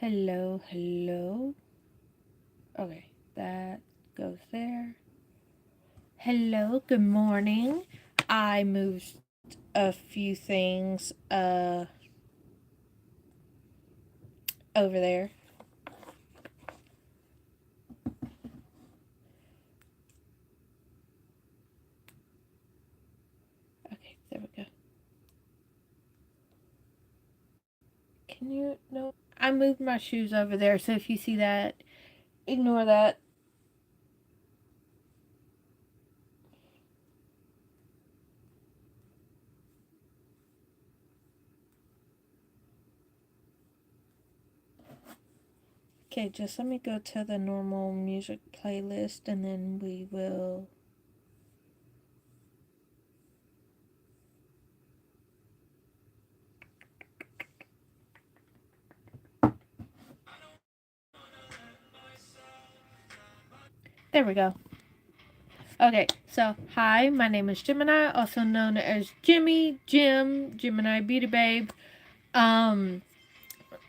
Hello, hello. Okay, that goes there. Hello, good morning. I moved a few things over there. Okay, there we go. Can you no? I moved my shoes over there, so if you see that, ignore that. Okay, just let me go to the normal music playlist and then we will. There we go. Okay, so hi, my name is Gemini, also known as Jimmy, Jim, Gemini Beauty Babe. Um,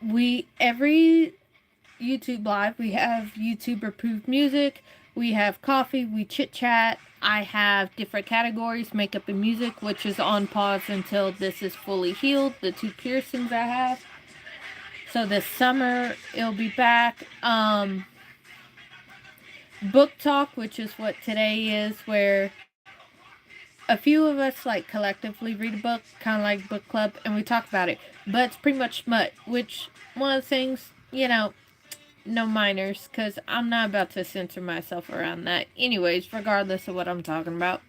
we every YouTube live we have YouTube approved music, we have coffee, we chit chat. I have different categories, makeup and music, which is on pause until this is fully healed. The two piercings I have. So this summer it'll be back. Book talk, which is what today is, where a few of us like collectively read a book, kind of like book club, and we talk about it. But it's pretty much smut, which one of the things, no minors, because I'm not about to censor myself around that. Anyways, regardless of what I'm talking about,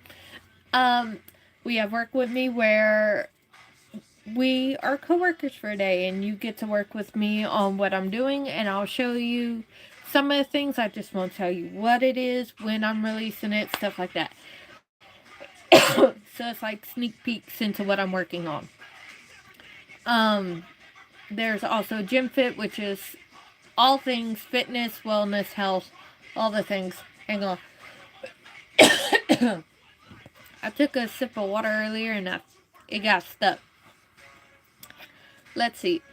um, we have work with me where we are coworkers for a day, and you get to work with me on what I'm doing, and I'll show you some of the things. I just won't tell you what it is, when I'm releasing it, stuff like that. So it's like sneak peeks into what I'm working on. Um, there's also Gym Fit, which is all things fitness, wellness, health, all the things. Hang on. I took a sip of water earlier and it got stuck. Let's see.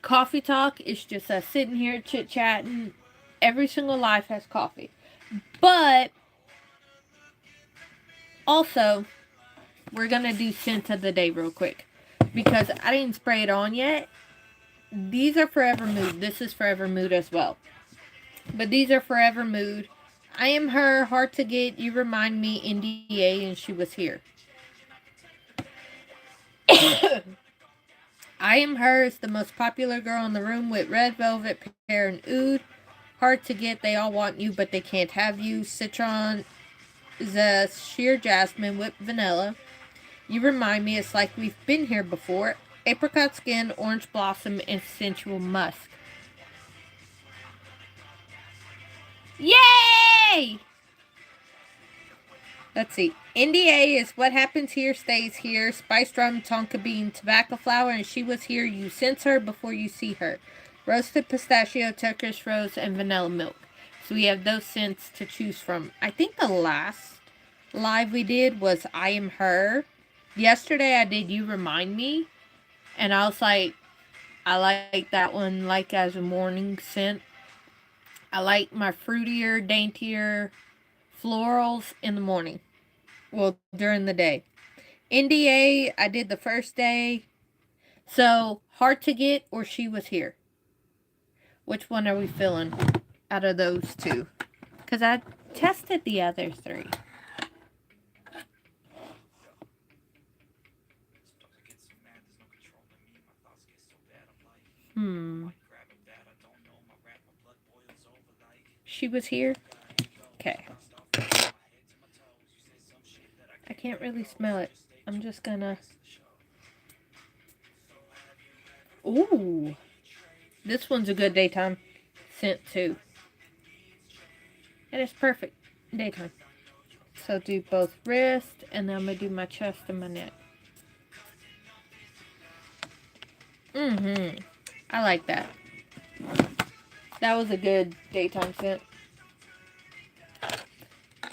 Coffee talk is just us sitting here chit chatting. Every single life has coffee. But also, we're going to do scent of the day real quick. Because I didn't spray it on yet. These are Forever Mood. This is Forever Mood as well. But these are Forever Mood. I am her, hard to get, you remind me, NDA, and she was here. I am her is the most popular girl in the room with red velvet, pear, and oud. Hard to get, they all want you, but they can't have you. Citron, zest, sheer jasmine, whipped vanilla. You remind me, it's like we've been here before. Apricot skin, orange blossom, and sensual musk. Yay! Let's see. NDA is what happens here stays here. Spiced rum, tonka bean, tobacco flower, and she was here. You sense her before you see her. Roasted pistachio, Turkish rose, and vanilla milk. So we have those scents to choose from. I think the last live we did was I Am Her. Yesterday I did You Remind Me. And I was like, I like that one like as a morning scent. I like my fruitier, daintier florals in the morning. Well, during the day. NDA, I did the first day. So, hard to get or she was here. Which one are we feeling out of those two? Because I tested the other three. Hmm. She was here? Okay. I can't really smell it. I'm just gonna. Ooh. This one's a good daytime scent too. And it's perfect daytime. So do both wrist and then I'm gonna do my chest and my neck. Mm-hmm. I like that. That was a good daytime scent.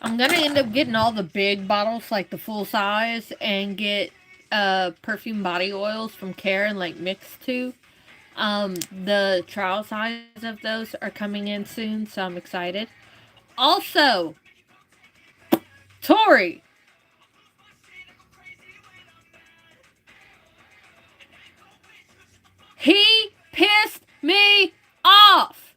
I'm gonna end up getting all the big bottles, like the full size, and get perfume body oils from Care and like mix two. The trial size of those are coming in soon, so I'm excited. Also, Tori. He pissed me off.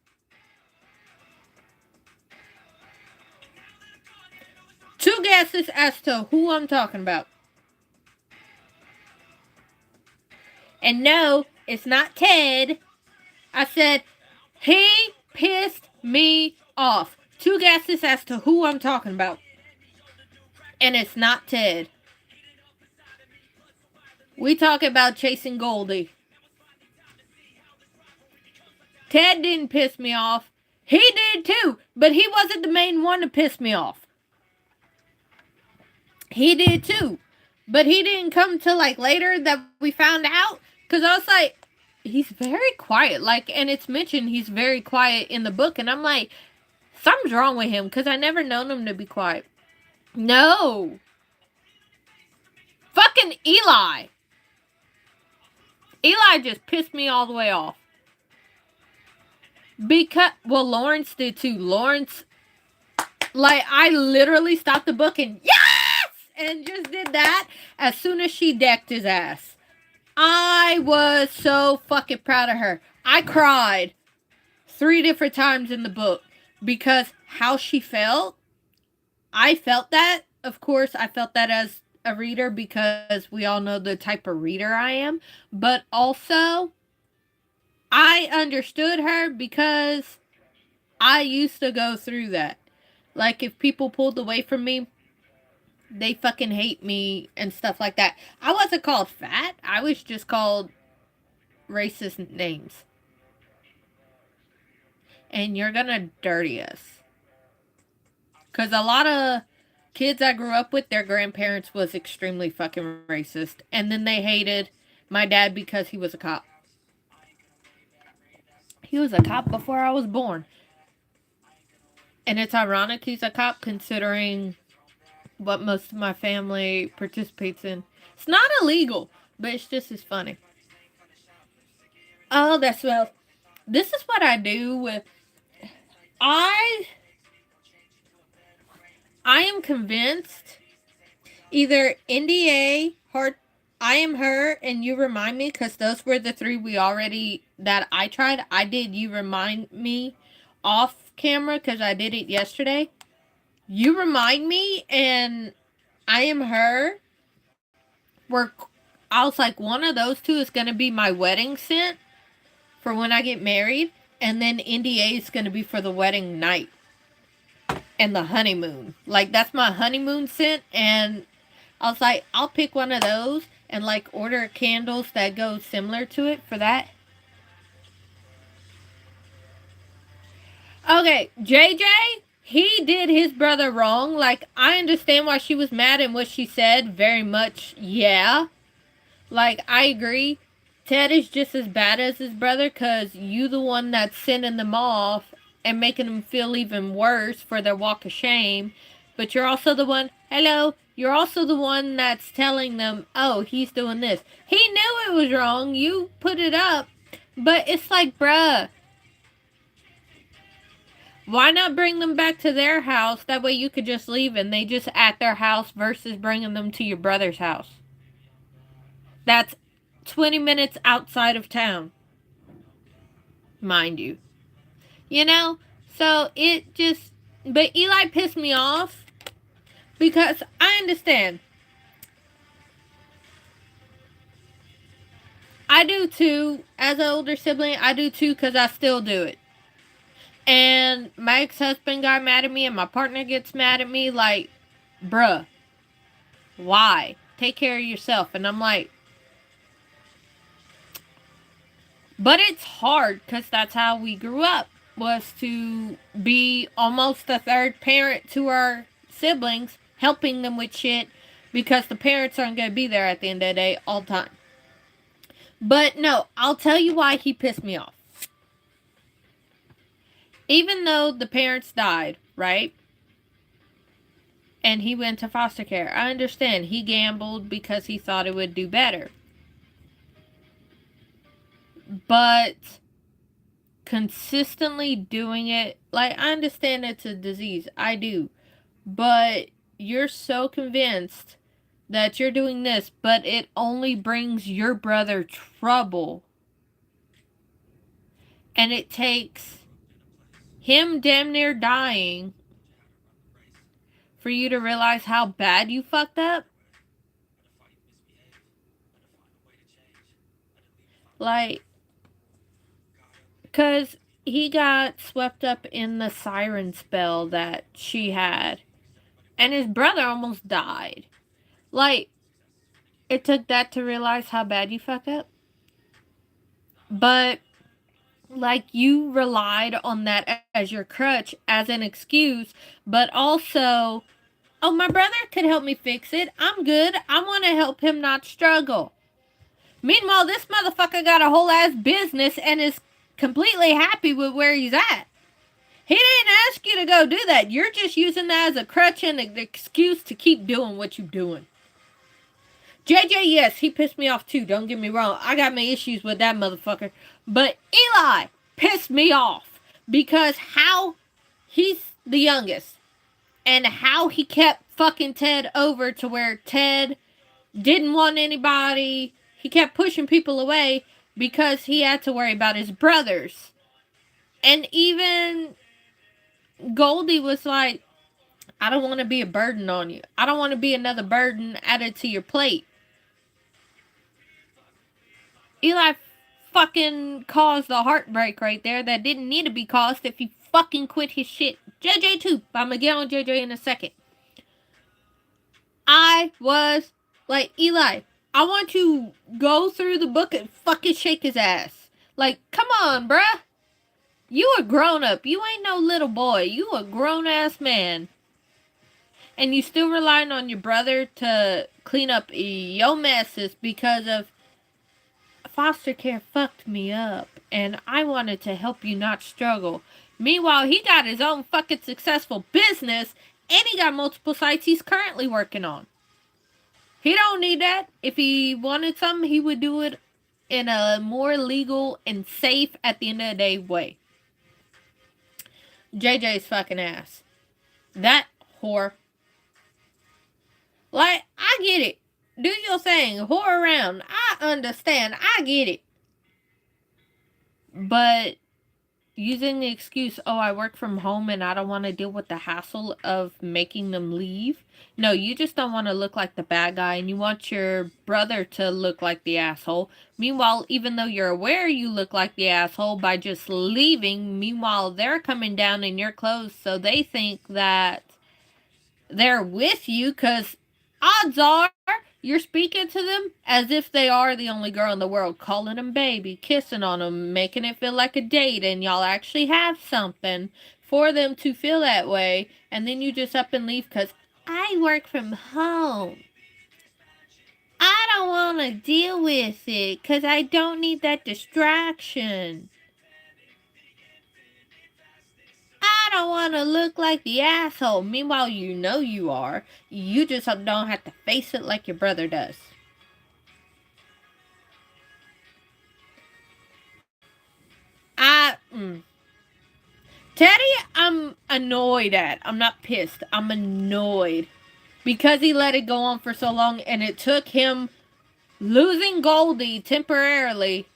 Two guesses as to who I'm talking about. And no, it's not Ted. I said, he pissed me off. Two guesses as to who I'm talking about. And it's not Ted. We talk about chasing Goldie. Ted didn't piss me off. He did too, but he wasn't the main one to piss me off. He did too, but he didn't come till like later that we found out. Because I was like, he's very quiet. Like, and it's mentioned he's very quiet in the book. And I'm like, something's wrong with him because I never known him to be quiet. No. Fucking Eli. Eli just pissed me all the way off. Because, well, Lawrence did too. Lawrence, like, I literally stopped the book and, yes! And just did that as soon as she decked his ass. I was so fucking proud of her. I cried 3 different times in the book because how she felt, I felt that. Of course, I felt that as a reader because we all know the type of reader I am. But also, I understood her because I used to go through that. Like, if people pulled away from me, they fucking hate me and stuff like that. I wasn't called fat. I was just called racist names. And you're gonna dirty us. Because a lot of kids I grew up with, their grandparents was extremely fucking racist. And then they hated my dad because he was a cop. He was a cop before I was born. And it's ironic he's a cop considering what most of my family participates in. It's not illegal, but it's just as funny. Oh, that smells. This is what I do with. I am convinced either NDA, Hard, I Am Her, and You Remind Me, because those were the 3 we already, that I tried. I did You Remind Me off camera because I did it yesterday. You Remind Me and I Am Her were, I was like, one of those 2 is going to be my wedding scent for when I get married, and then NDA is going to be for the wedding night and the honeymoon. Like, that's my honeymoon scent, and I was like, I'll pick one of those and like order candles that go similar to it for that. Okay, JJ, he did his brother wrong. Like, I understand why she was mad and what she said. Very much, yeah. Like, I agree. Ted is just as bad as his brother because you the one that's sending them off and making them feel even worse for their walk of shame. But you're also the one, hello, you're also the one that's telling them, oh, he's doing this. He knew it was wrong. You put it up. But it's like, bruh, why not bring them back to their house? That way you could just leave and they just at their house versus bringing them to your brother's house. That's 20 minutes outside of town. Mind you. You know? So it just... But Eli pissed me off because I understand. I do too. As an older sibling, I do too because I still do it. And my ex-husband got mad at me and my partner gets mad at me like, bruh, why? Take care of yourself. And I'm like, but it's hard because that's how we grew up, was to be almost a third parent to our siblings, helping them with shit because the parents aren't going to be there at the end of the day all the time. But no, I'll tell you why he pissed me off. Even though the parents died, right? And he went to foster care. I understand. He gambled because he thought it would do better. but consistently doing it, like, I understand it's a disease, I do, but you're so convinced that you're doing this, but it only brings your brother trouble, and it takes him damn near dying for you to realize how bad you fucked up. Like, because he got swept up in the siren spell that she had, and his brother almost died. Like, it took that to realize how bad you fucked up. But, like, you relied on that as your crutch, as an excuse, but also, oh, my brother could help me fix it. I'm good. I want to help him not struggle. Meanwhile, this motherfucker got a whole ass business and is completely happy with where he's at. He didn't ask you to go do that. You're just using that as a crutch and an excuse to keep doing what you're doing. JJ, yes, he pissed me off too. Don't get me wrong. I got my issues with that motherfucker. But Eli pissed me off because how he's the youngest and how he kept fucking Ted over to where Ted didn't want anybody. He kept pushing people away because he had to worry about his brothers. And even Goldie was like, I don't want to be a burden on you. I don't want to be another burden added to your plate. Eli fucking caused the heartbreak right there that didn't need to be caused if he fucking quit his shit. JJ too. I'm gonna get on JJ in a second. I was like, Eli, I want to go through the book and fucking shake his ass. Like, come on, bruh. You a grown up. You ain't no little boy. You a grown ass man. And you still relying on your brother to clean up your messes because of foster care fucked me up. And I wanted to help you not struggle. Meanwhile, he got his own fucking successful business and he got multiple sites he's currently working on. He don't need that. If he wanted something, he would do it in a more legal and safe at the end of the day way. JJ's fucking ass. That whore. Like, I get it. Do your thing. Whore around. I understand. I get it. But using the excuse, oh, I work from home and I don't want to deal with the hassle of making them leave. No, you just don't want to look like the bad guy and you want your brother to look like the asshole. Meanwhile, even though you're aware you look like the asshole by just leaving, meanwhile, they're coming down in your clothes so they think that they're with you because odds are you're speaking to them as if they are the only girl in the world, calling them baby, kissing on them, making it feel like a date, and y'all actually have something for them to feel that way, and then you just up and leave because I work from home. I don't want to deal with it because I don't need that distraction. I don't want to look like the asshole. Meanwhile, you know you are. You just don't have to face it like your brother does. Teddy, I'm annoyed at. I'm not pissed. I'm annoyed. Because he let it go on for so long and it took him losing Goldie temporarily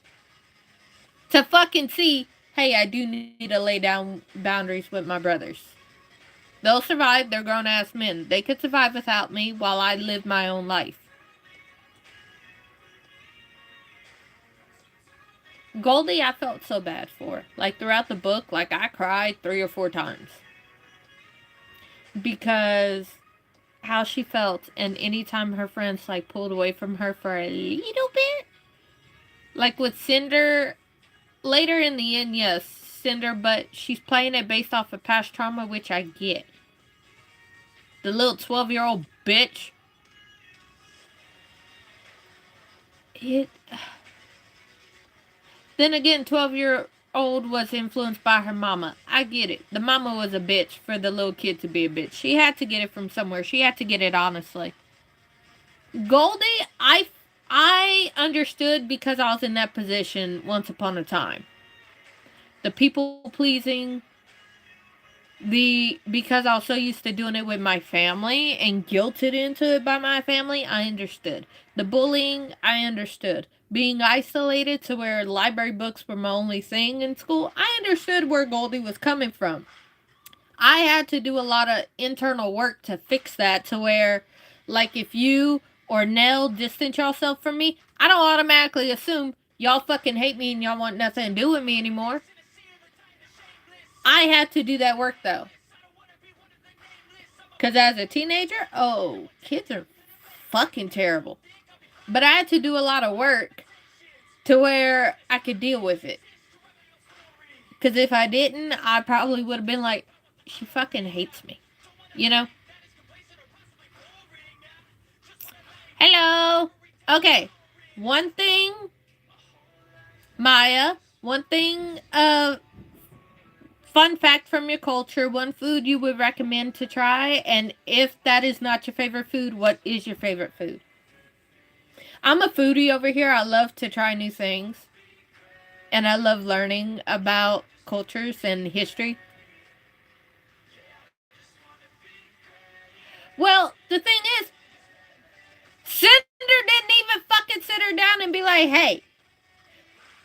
to fucking see, hey, I do need to lay down boundaries with my brothers. They'll survive. They're grown-ass men. They could survive without me while I live my own life. Goldie, I felt so bad for. Like, throughout the book, like, I cried 3 or 4 times. Because how she felt, and anytime her friends, like, pulled away from her for a little bit. Like, with Cinder, later in the end, yes, Cinder, but she's playing it based off of past trauma, which I get. The little 12-year-old bitch. Then again, 12-year-old was influenced by her mama. I get it. The mama was a bitch for the little kid to be a bitch. She had to get it from somewhere. She had to get it honestly. Goldie, I I understood because I was in that position once upon a time. The people pleasing, because I was so used to doing it with my family and guilted into it by my family, I understood. The bullying, I understood. Being isolated to where library books were my only thing in school, I understood where Goldie was coming from. I had to do a lot of internal work to fix that to where, like, if you or Nell distance yourself from me, I don't automatically assume y'all fucking hate me and y'all want nothing to do with me anymore. I had to do that work though. Because as a teenager, oh, kids are fucking terrible. But I had to do a lot of work to where I could deal with it. Because if I didn't, I probably would have been like, she fucking hates me. You know? Hello. Okay. One thing, Maya, one thing, fun fact from your culture, one food you would recommend to try, and if that is not your favorite food, what is your favorite food? I'm a foodie over here. I love to try new things. And I love learning about cultures and history. Well, the thing is, Cinder didn't even fucking sit her down and be like, hey.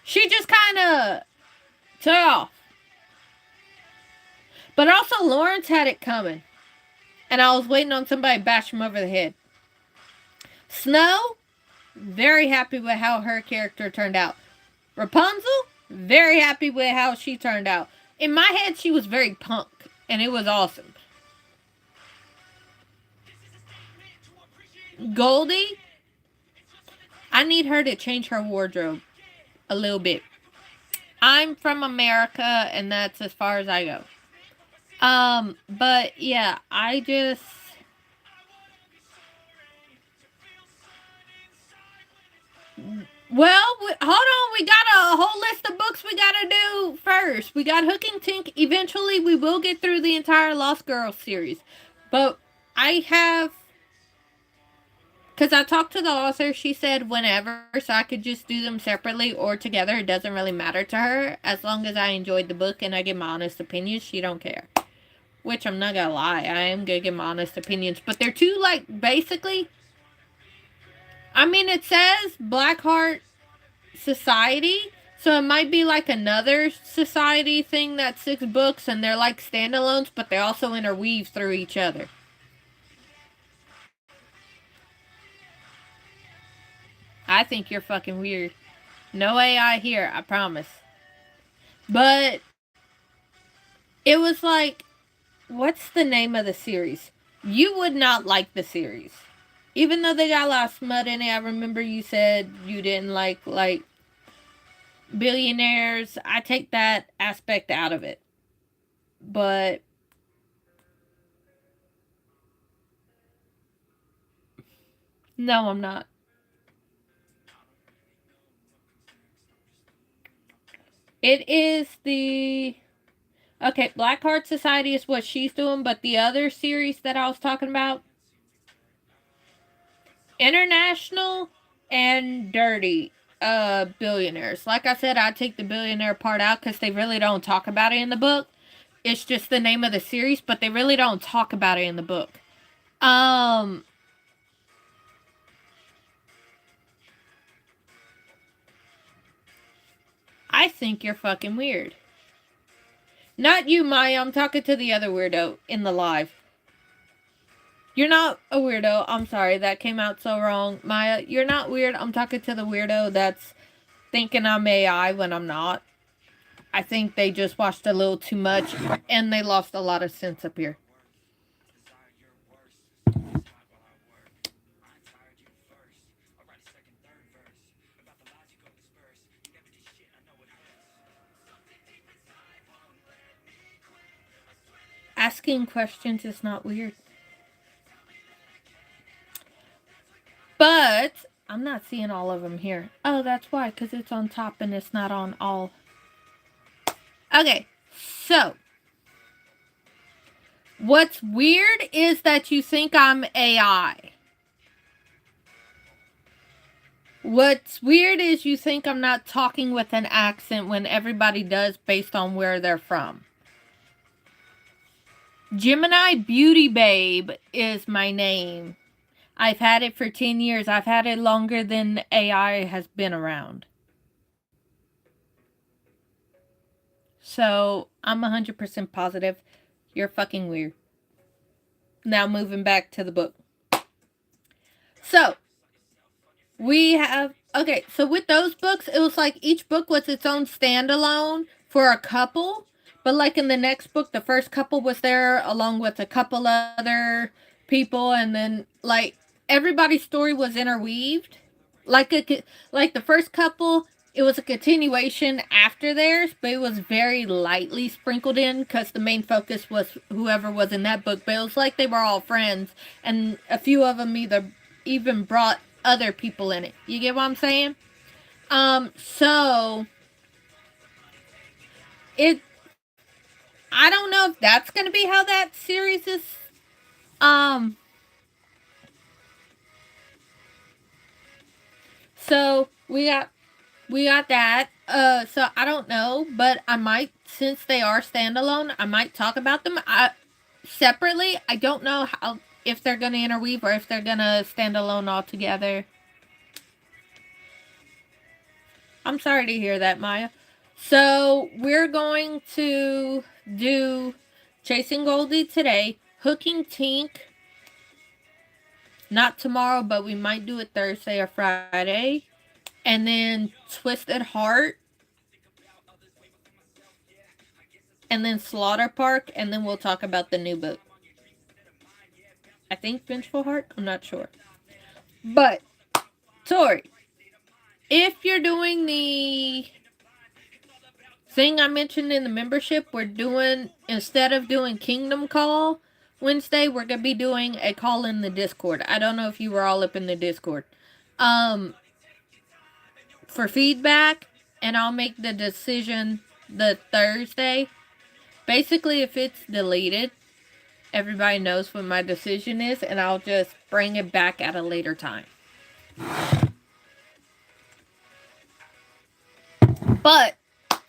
She just kind of took off. But also, Lawrence had it coming. And I was waiting on somebody to bash him over the head. Snow, very happy with how her character turned out. Rapunzel, very happy with how she turned out. In my head, she was very punk. And it was awesome. Goldie, I need her to change her wardrobe a little bit. I'm from America, and that's as far as I go. But yeah, I just. Well, hold on. We got a whole list of books we gotta do first. We got Hook and Tink. Eventually, we will get through the entire Lost Girls series. But I have. Because I talked to the author, she said whenever, so I could just do them separately or together. It doesn't really matter to her. As long as I enjoyed the book and I give my honest opinions, she don't care. Which I'm not gonna lie, I am gonna give my honest opinions. But they're two, like, basically. I mean, it says Blackheart Society, so it might be like another society thing that's 6 books and they're like standalones, but they also interweave through each other. I think you're fucking weird. No AI here, I promise. But it was like, what's the name of the series? You would not like the series. Even though they got a lot of smut in it, I remember you said you didn't like billionaires. I take that aspect out of it. But no, I'm not. It is the okay, Blackheart Society is what she's doing, but the other series that I was talking about, International and Dirty billionaires. Like I said, I take the billionaire part out because they really don't talk about it in the book. It's just the name of the series, but they really don't talk about it in the book. I think you're fucking weird. Not you, Maya. I'm talking to the other weirdo in the live. You're not a weirdo. I'm sorry, that came out so wrong. Maya, you're not weird. I'm talking to the weirdo that's thinking I'm AI when I'm not. I think they just watched a little too much and they lost a lot of sense up here. Asking questions is not weird. But I'm not seeing all of them here. Oh, that's why, because it's on top and it's not on all. Okay, so what's weird is that you think I'm AI. What's weird is you think I'm not talking with an accent when everybody does based on where they're from. Gemini Beauty Babe is my name. I've had it for 10 years. I've had it longer than AI has been around. So I'm 100% positive you're fucking weird. Now moving back to the book. So we have, okay, so with those books, it was like each book was its own standalone for a couple. But like in the next book, the first couple was there along with a couple other people, and then like everybody's story was interweaved. Like the first couple, it was a continuation after theirs, but it was very lightly sprinkled in because the main focus was whoever was in that book. But it was like they were all friends, and a few of them either even brought other people in it. You get what I'm saying? So it, I don't know if that's gonna be how that series is. Um, so we got that. So I don't know, but I might, since they are standalone, I might talk about them separately. I don't know how, if they're gonna interweave or if they're gonna stand alone altogether. I'm sorry to hear that, Maya. So we're going to do Chasing Goldie today, Hooking Tink. Not tomorrow, but we might do it Thursday or Friday. And then Twisted Heart. And then Slaughter Park. And then we'll talk about the new book. I think Vengeful Heart? I'm not sure. But, Tori, if you're doing the thing I mentioned in the membership, we're doing, instead of doing Kingdom Call Wednesday, we're going to be doing a call in the Discord. I don't know if you were all up in the Discord. For feedback, and I'll make the decision the Thursday. Basically, if it's deleted, everybody knows what my decision is, and I'll just bring it back at a later time. But,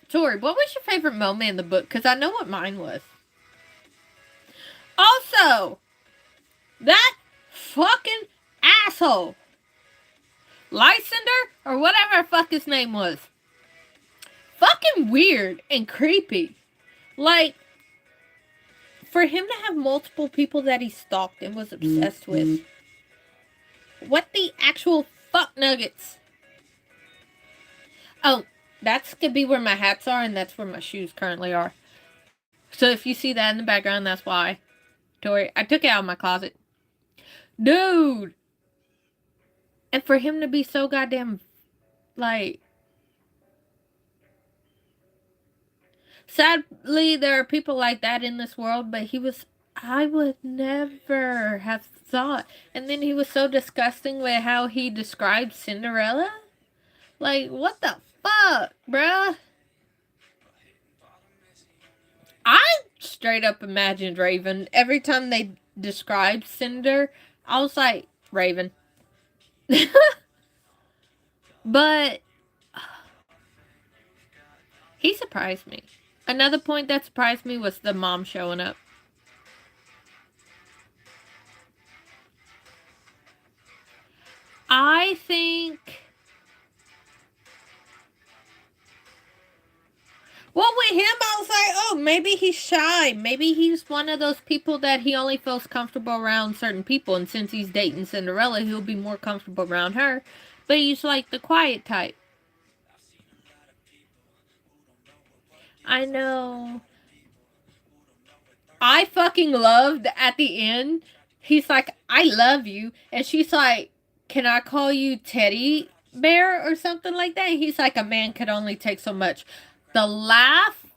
Tori, what was your favorite moment in the book? Because I know what mine was. Also, that fucking asshole, Lysander, or whatever the fuck his name was, fucking weird and creepy. Like, for him to have multiple people that he stalked and was obsessed with. What the actual fuck nuggets? Oh, that's gonna be where my hats are, and that's where my shoes currently are. So if you see that in the background, that's why. Tori, I took it out of my closet. Dude! And for him to be so goddamn, like... Sadly, there are people like that in this world, but he was... I would never have thought. And then he was so disgusting with how he described Cinderella. Like, what the fuck, bruh? I straight up imagined Raven. Every time they described Cinder, I was like, Raven. But he surprised me. Another point that surprised me was the mom showing up. I think... Well, with him, I was like, oh, maybe he's shy. Maybe he's one of those people that he only feels comfortable around certain people. And since he's dating Cinderella, he'll be more comfortable around her. But he's like the quiet type. I know. I fucking loved at the end. He's like, I love you. And she's like, can I call you Teddy Bear or something like that? And he's like, a man could only take so much. The laugh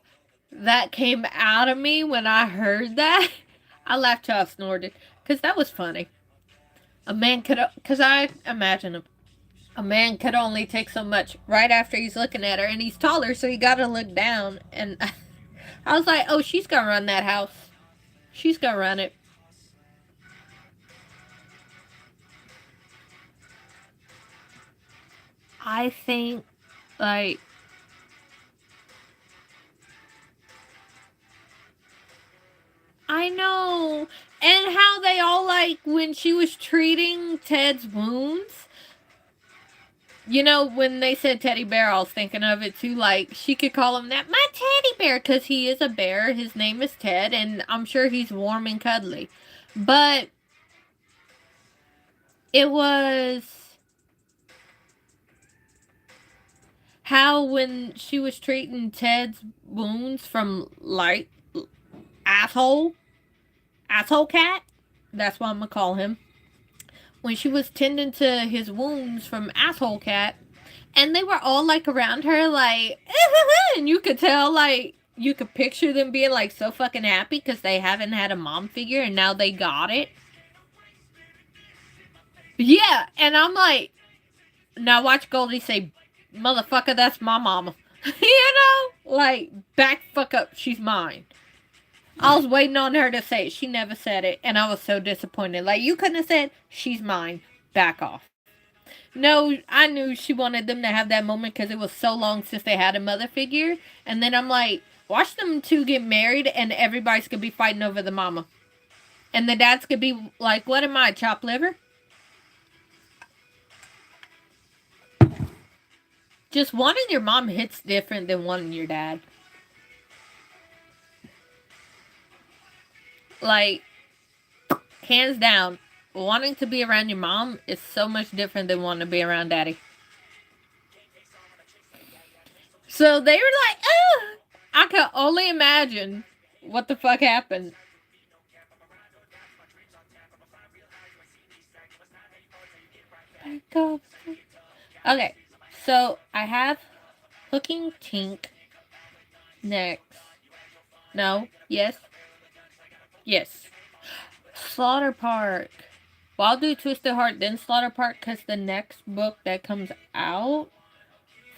that came out of me when I heard that, I laughed till I snorted. Because that was funny. A man could, because I imagine a man could only take so much right after he's looking at her. And he's taller, so he gotta look down. And I was like, oh, she's gonna run that house. She's gonna run it. I think, like, I know. And how they all, like, when she was treating Ted's wounds, you know, when they said teddy bear, I was thinking of it too. Like, she could call him that, my teddy bear, because he is a bear. His name is Ted, and I'm sure he's warm and cuddly. But it was how when she was treating Ted's wounds from, like, asshole cat, that's what I'm gonna call him. When she was tending to his wounds from asshole cat, and they were all like around her, like, and you could tell, like, you could picture them being like so fucking happy because they haven't had a mom figure and now they got it. Yeah, and I'm like, now watch Goldie say, motherfucker, that's my mama. You know? Like, back fuck up, she's mine. I was waiting on her to say it. She never said it, and I was so disappointed. Like, you couldn't have said, she's mine. Back off. No, I knew she wanted them to have that moment because it was so long since they had a mother figure. And then I'm like, watch them two get married, and everybody's going to be fighting over the mama. And the dad's going to be like, what am I, chopped liver? Just wanting your mom hits different than wanting your dad. Like, hands down, wanting to be around your mom is so much different than wanting to be around daddy. So they were like, oh, I can only imagine what the fuck happened. Okay, so I have Hooking Tink next. No, yes, yes. Slaughter Park. Well, I'll do Twisted Heart, then Slaughter Park, because the next book that comes out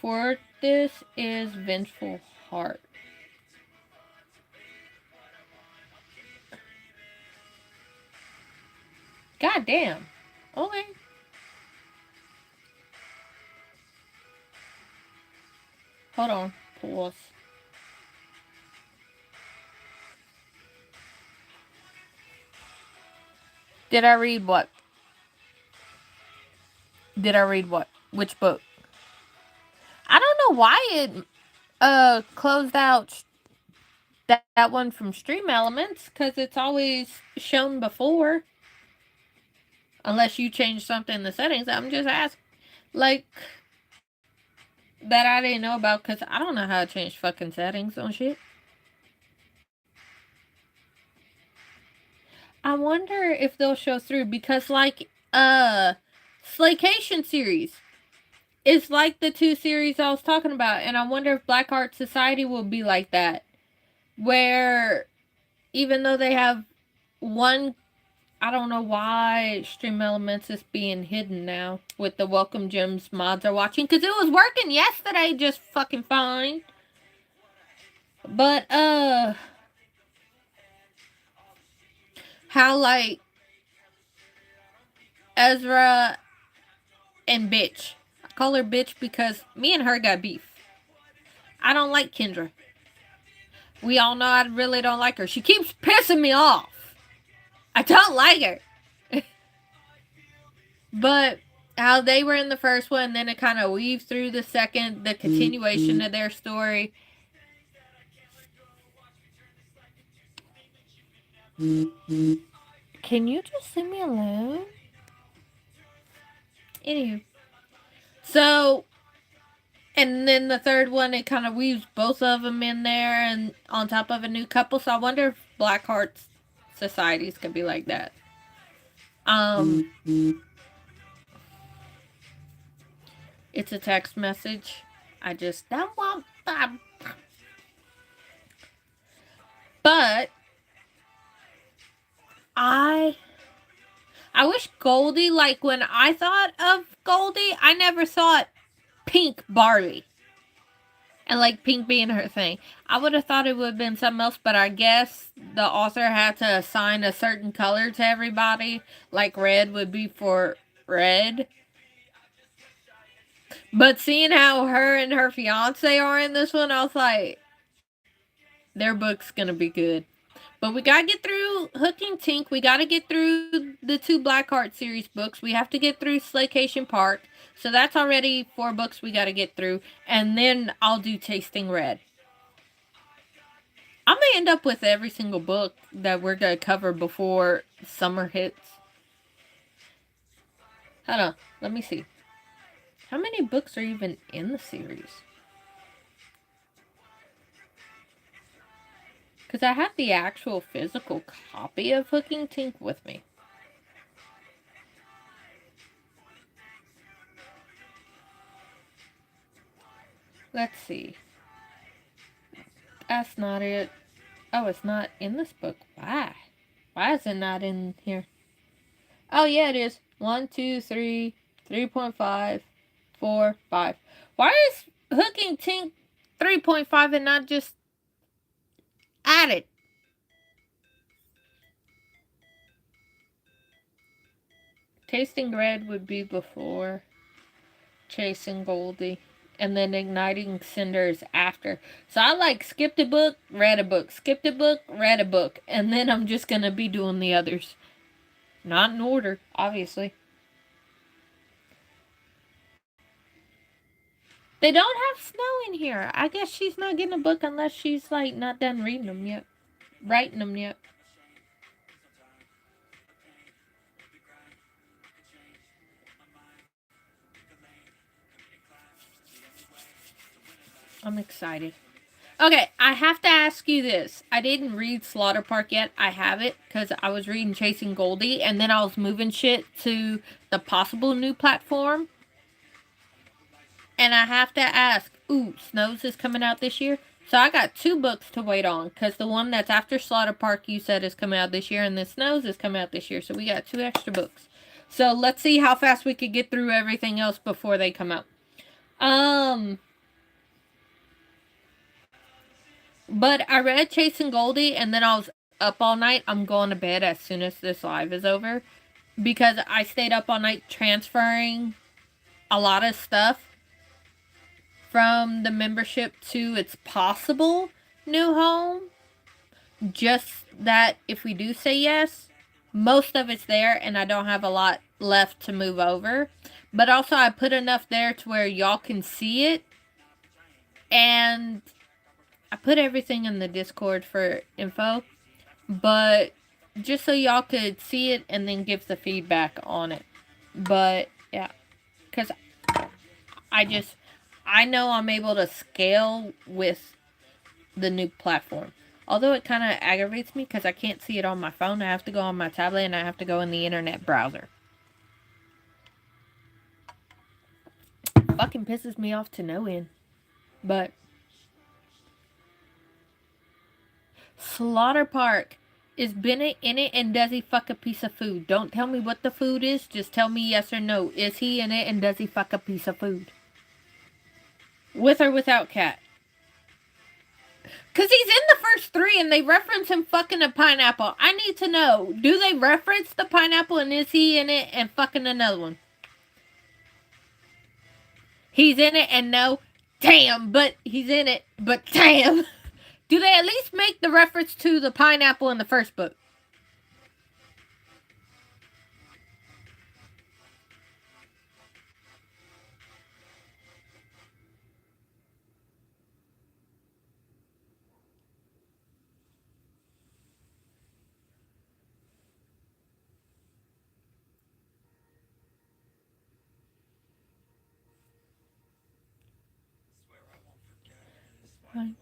for this is Vengeful Heart. God damn. Okay. Hold on. Pause. Did I read what? Did I read what? Which book? I don't know why it closed out that one from Stream Elements, because it's always shown before. Unless you change something in the settings. I'm just asking. Like, that I didn't know about, because I don't know how to change fucking settings on shit. I wonder if they'll show through, because, like, Slaycation series is like the two series I was talking about, and I wonder if Black Heart Society will be like that, where even though they have one, I don't know why Stream Elements is being hidden now with the Welcome Gems mods are watching, because it was working yesterday just fucking fine. But, how, like, Ezra and Bitch. I call her Bitch because me and her got beef. I don't like Kendra. We all know I really don't like her. She keeps pissing me off. I don't like her. But how they were in the first one, then it kind of weaves through the second, the continuation of their story. Can you just leave me alone? Anywho. So, and then the third one, it kind of weaves both of them in there and on top of a new couple. So I wonder if Black Heart Societies could be like that. It's a text message. I just don't want them. But I wish Goldie, like, when I thought of Goldie, I never thought pink Barbie. And, like, pink being her thing. I would have thought it would have been something else, but I guess the author had to assign a certain color to everybody. Like, red would be for red. But seeing how her and her fiance are in this one, I was like, their book's gonna be good. But we gotta get through Hook and Tink. We gotta get through the two Blackheart series books. We have to get through Slaycation Park. So that's already 4 books we gotta get through. And then I'll do Tasting Red. I may end up with every single book that we're gonna cover before summer hits. Hold on, let me see. How many books are even in the series? Because I have the actual physical copy of Hook and Tink with me. Let's see. That's not it. Oh, it's not in this book. Why? Why is it not in here? Oh, yeah, it is. 1, 2, 3, 3.5, 4, 5. Why is Hook and Tink 3.5 and not just added? Tasting Red would be before Chasing Goldie, and then Igniting Cinders after. So I like skipped a book, read a book, skipped a book, read a book, and then I'm just gonna be doing the others. Not in order, obviously. They don't have Snow in here. I guess she's not getting a book unless she's like not done reading them yet, writing them yet. I'm excited. Okay, I have to ask you this. I didn't read Slaughter Park yet. I have it because I was reading Chasing Goldie, and then I was moving shit to the possible new platform. And I have to ask, ooh, Snows is coming out this year? So I got 2 books to wait on because the one that's after Slaughter Park you said is coming out this year, and the Snows is coming out this year. So we got 2 extra books. So let's see how fast we could get through everything else before they come out. But I read Chasing Goldie, and then I was up all night. I'm going to bed as soon as this live is over because I stayed up all night transferring a lot of stuff from the membership to its possible new home. Just that if we do say yes, most of it's there, and I don't have a lot left to move over. But also, I put enough there to where y'all can see it, and I put everything in the Discord for info, but just so y'all could see it and then give the feedback on it. But yeah, because I know I'm able to scale with the new platform. Although it kind of aggravates me because I can't see it on my phone. I have to go on my tablet and I have to go in the internet browser. Fucking pisses me off to no end. But Slaughter Park. Is Bennett in it, and does he fuck a piece of food? Don't tell me what the food is. Just tell me yes or no. Is he in it, and does he fuck a piece of food? With or without Cat? Because he's in the first 3, and they reference him fucking a pineapple. I need to know. Do they reference the pineapple, and is he in it and fucking another one? He's in it, and no. Damn, but he's in it, but damn. Do they at least make the reference to the pineapple in the first book?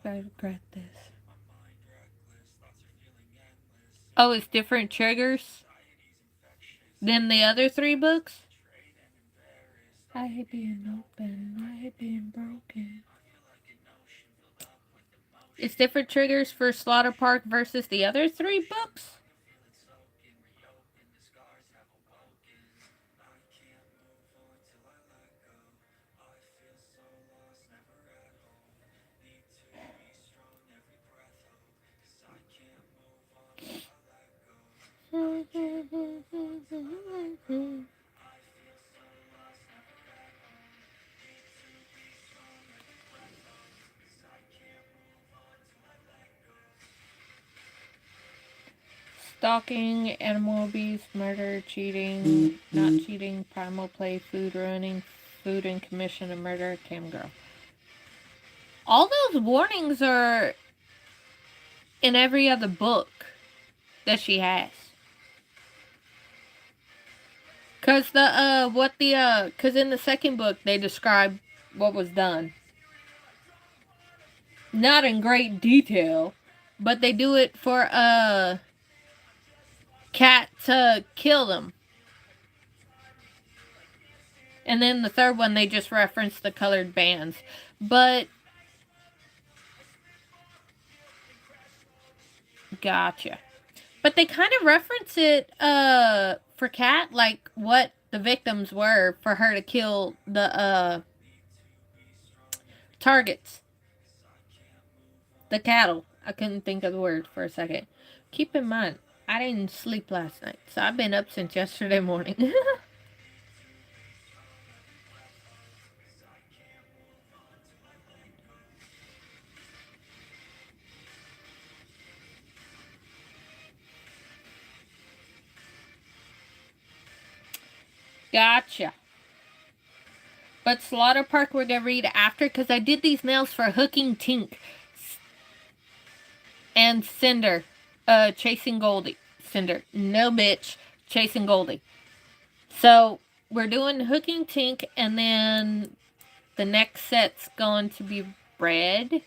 I regret this. Oh, it's different triggers than the other 3 books? I hate being open. I hate being broken. It's different triggers for Slaughter Park versus the other 3 books? Stalking, animal abuse, murder, cheating, not cheating, primal play, food ruining, food and commission of murder, cam girl. All those warnings are in every other book that she has. Cause cause in the second book they describe what was done. Not in great detail, but they do it for Cat to kill them. And then the third one they just reference the colored bands. But gotcha. But they kind of reference it for Cat, like what the victims were for her to kill the targets. The cattle. I couldn't think of the word for a second. Keep in mind, I didn't sleep last night, so I've been up since yesterday morning. Gotcha. But Slaughter Park we're gonna read after, because I did these nails for Hooking Tink and Cinder. Chasing Goldie. Cinder. No bitch. Chasing Goldie. So we're doing Hooking Tink, and then the next set's going to be red.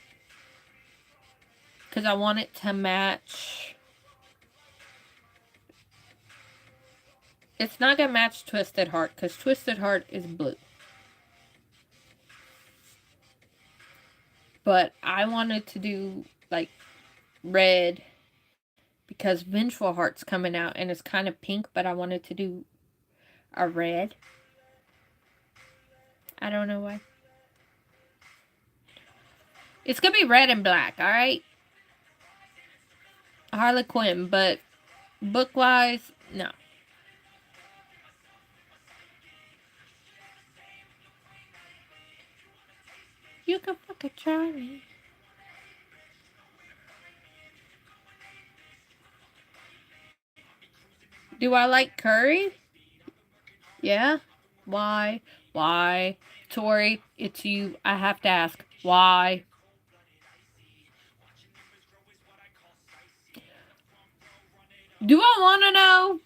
Because I want it to match. It's not going to match Twisted Heart, because Twisted Heart is blue. But I wanted to do, like, red, because Vengeful Heart's coming out, and it's kind of pink, but I wanted to do a red. I don't know why. It's going to be red and black, alright? Harley Quinn, but book-wise, no. You can fucking try me. Do I like curry? Yeah? Why? Why? Tori, it's you. I have to ask. Why? Do I want to know?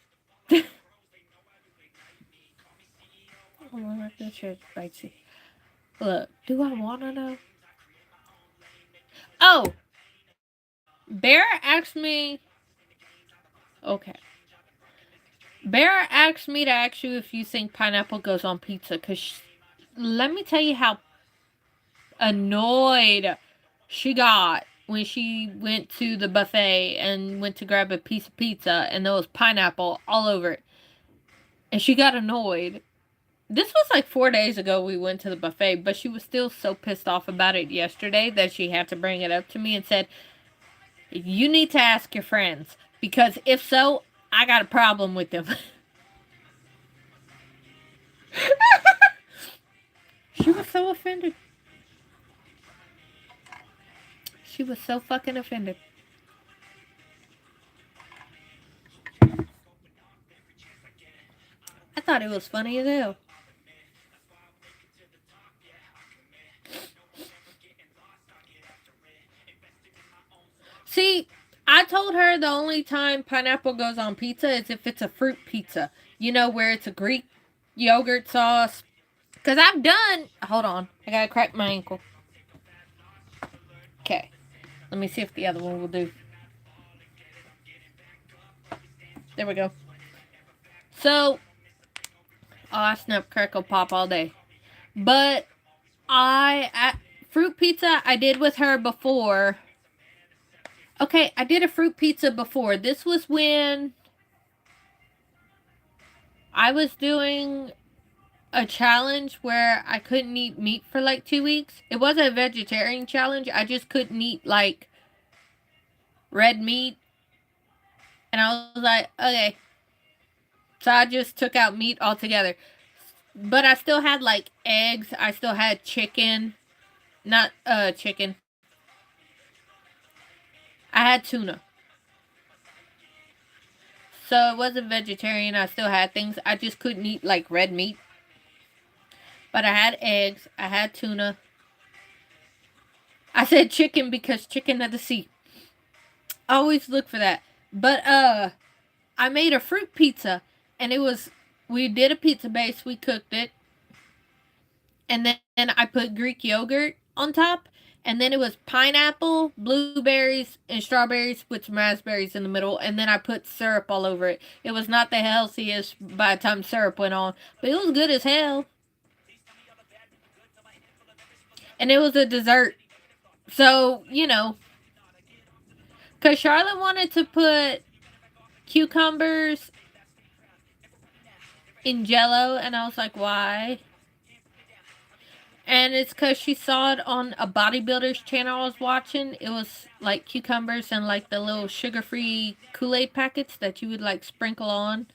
Oh my God, shit, spicy. Look, do I want to know? Oh! Bear asked me... Okay. Bear asked me to ask you if you think pineapple goes on pizza, because let me tell you how annoyed she got when she went to the buffet and went to grab a piece of pizza and there was pineapple all over it. And she got annoyed. This was like 4 days ago we went to the buffet, but she was still so pissed off about it yesterday that she had to bring it up to me and said, you need to ask your friends, because if so, I got a problem with them. She was so offended. She was so fucking offended. I thought it was funny as hell. See, I told her the only time pineapple goes on pizza is if it's a fruit pizza. You know, where it's a Greek yogurt sauce. Because I've done... Hold on. I gotta crack my ankle. Okay. Let me see if the other one will do. There we go. So, I snap, crackle, pop all day. But fruit pizza I did with her before. Okay, I did a fruit pizza before. This was when I was doing a challenge where I couldn't eat meat for like 2 weeks. It wasn't a vegetarian challenge. I just couldn't eat like red meat. And I was like, okay. So I just took out meat altogether. But I still had like eggs. I still had chicken. Not chicken. I had tuna. So it wasn't vegetarian. I still had things. I just couldn't eat like red meat. But I had eggs. I had tuna. I said chicken because chicken of the sea. I always look for that. But I made a fruit pizza, and we did a pizza base. We cooked it, and then I put Greek yogurt on top, and then it was pineapple, blueberries, and strawberries with some raspberries in the middle, and then I put syrup all over it. It was not the healthiest by the time syrup went on, but it was good as hell. And it was a dessert. So, because Charlotte wanted to put cucumbers in jello, and I was like, why? And it's because she saw it on a bodybuilder's channel I was watching. It was like cucumbers and like the little sugar-free Kool-Aid packets that you would like sprinkle on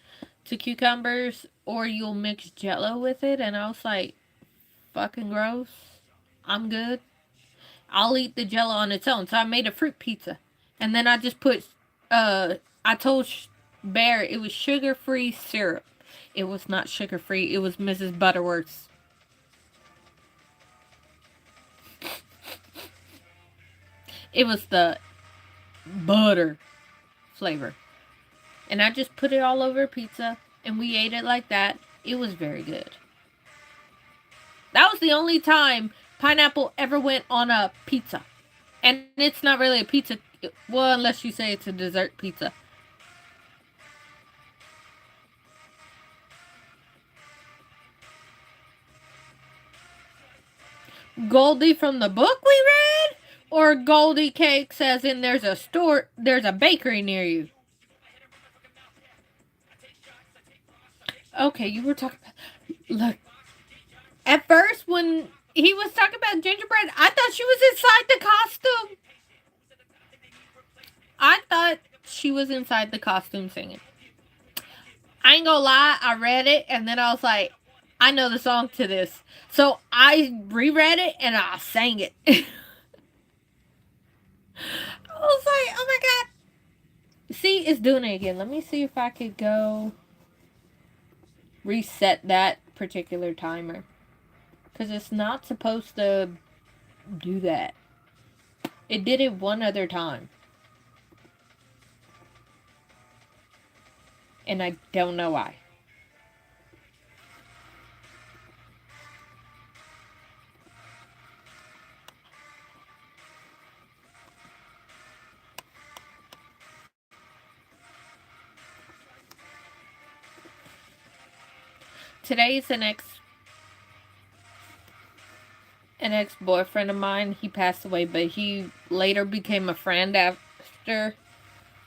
to cucumbers, or you'll mix jello with it. And I was like, fucking gross. I'm good. I'll eat the jello on its own. So I made a fruit pizza. And then I just put, I told Bear it was sugar-free syrup. It was not sugar-free. It was Mrs. Butterworth's. It was the butter flavor. And I just put it all over pizza, and we ate it like that. It was very good. That was the only time pineapple ever went on a pizza. And it's not really a pizza, well, unless you say it's a dessert pizza. Goldie from the book we read? Or Goldie Cakes as in there's a bakery near you? Okay, you were talking about, look, at first when he was talking about gingerbread, I thought she was inside the costume. I thought she was inside the costume singing. I ain't gonna lie, I read it and then I was like, I know the song to this. So I reread it and I sang it. I was like, oh my god. See, it's doing it again. Let me see if I could go reset that particular timer. Because it's not supposed to do that. It did it one other time. And I don't know why. Today's an ex-boyfriend of mine. He passed away, but he later became a friend after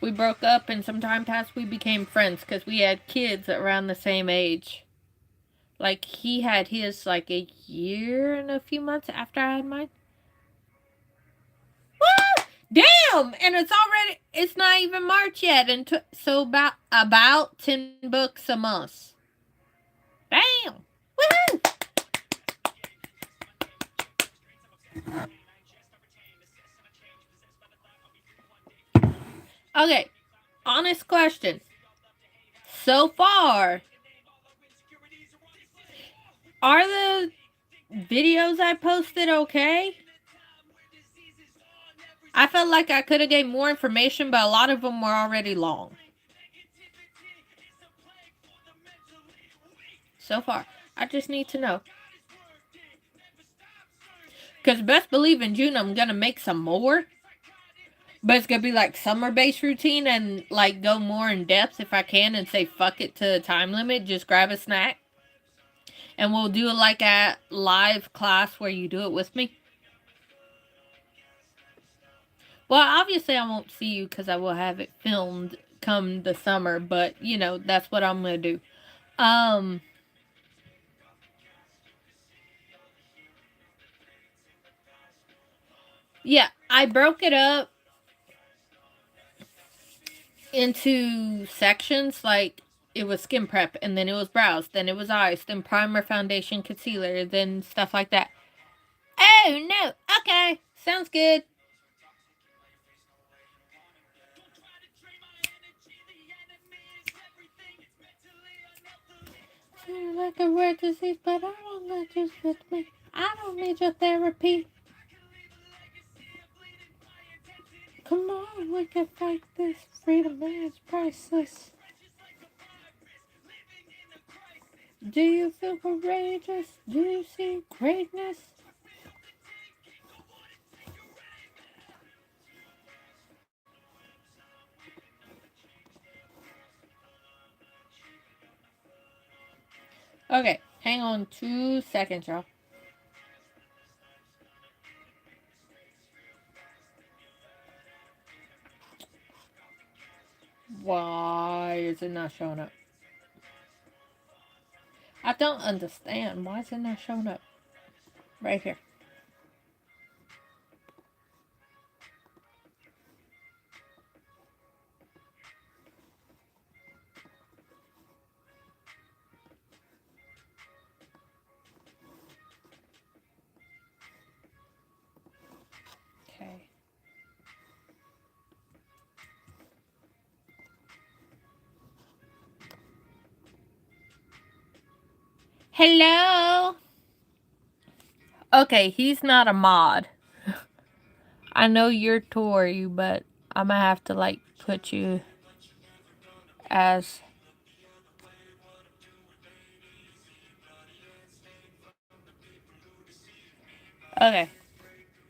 we broke up, and some time passed we became friends because we had kids around the same age. Like, he had his like a year and a few months after I had mine. Woo! Damn! And it's not even March yet, and so about 10 books a month. Damn! Woohoo! Okay, honest question. So far, are the videos I posted okay? I felt like I could have gave more information, but a lot of them were already long. So far, I just need to know. Because best believe in June, I'm going to make some more. But it's going to be like summer-based routine and like go more in depth if I can and say fuck it to the time limit. Just grab a snack. And we'll do it like a live class where you do it with me. Well, obviously I won't see you because I will have it filmed come the summer. But, that's what I'm going to do. Yeah, I broke it up into sections. Like, it was skin prep, and then it was brows, then it was eyes, then primer, foundation, concealer, then stuff like that. Oh, no. Okay. Sounds good. like a rare disease, but I won't let you with me. I don't need your therapy. Come on, we can fight this. Freedom is priceless. Do you feel courageous? Do you see greatness? Okay, hang on 2 seconds, y'all. Why is it not showing up? I don't understand. Why is it not showing up? Right here. Okay. Hello? Okay, he's not a mod. I know you're Tori, but I'm gonna have to, like, put you as... Okay.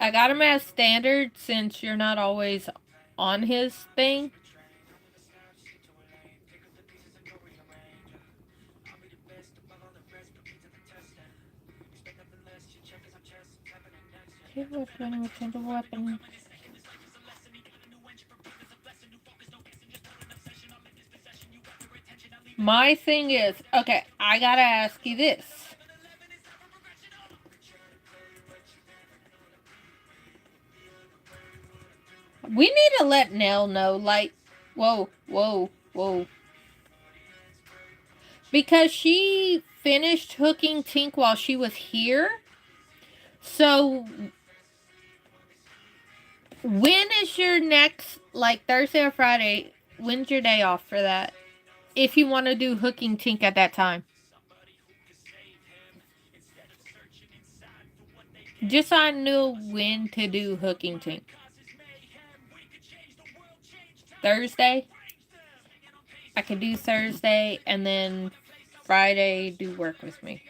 I got him as standard since you're not always on his thing. Weapon. My thing is, okay, I gotta ask you this. We need to let Nell know, like, whoa. Because she finished hooking Tink while she was here. So, when is your next, like, Thursday or Friday, when's your day off for that? If you want to do hooking Tink at that time. Just so I knew when to do hooking Tink. Thursday? I could do Thursday and then Friday do work with me.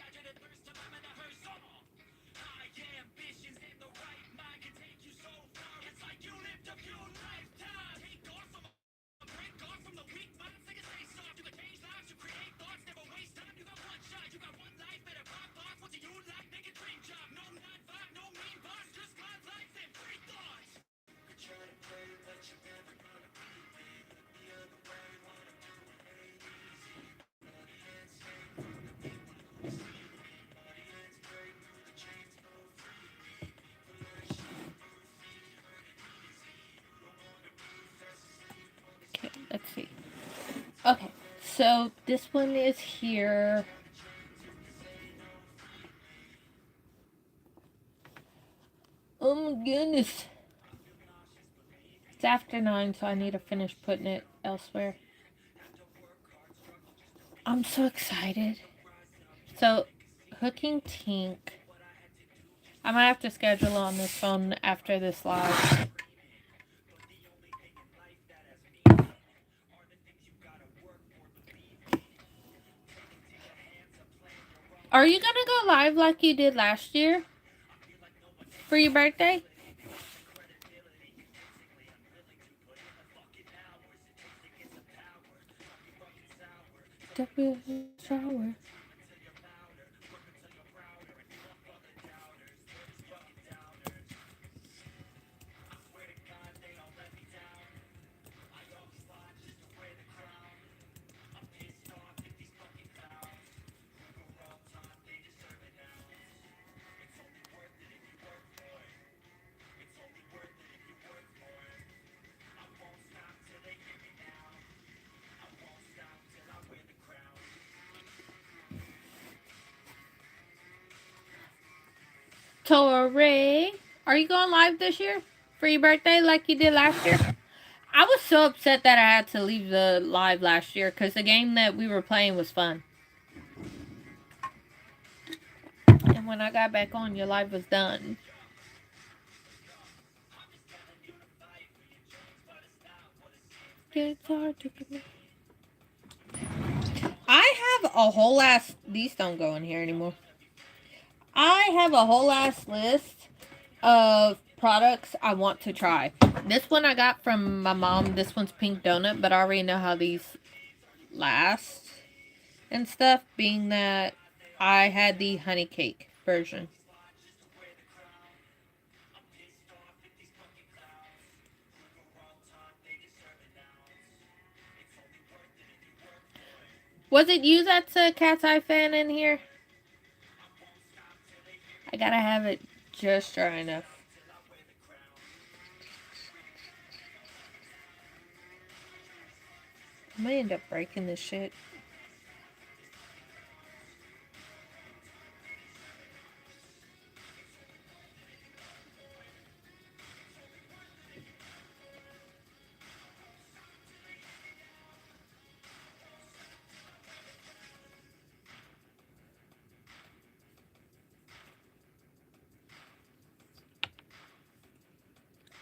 Okay, let's see. Okay, so this one is here. Oh my goodness. It's after 9, so I need to finish putting it elsewhere. I'm so excited. So, hooking Tink. I might have to schedule on this phone after this live. Are you gonna go live like you did last year? For your birthday? Shower. Tori, are you going live this year for your birthday like you did last year? I was so upset that I had to leave the live last year because the game that we were playing was fun. and when I got back on, your live was done. It's hard to commit. I have a whole ass. These don't go in here anymore. I have a whole ass list of products I want to try. This one I got from my mom. This one's pink donut, but I already know how these last and stuff, being that I had the honey cake version. Was it you that's a Cat's Eye fan in here? I gotta have it just dry enough. I might end up breaking this shit.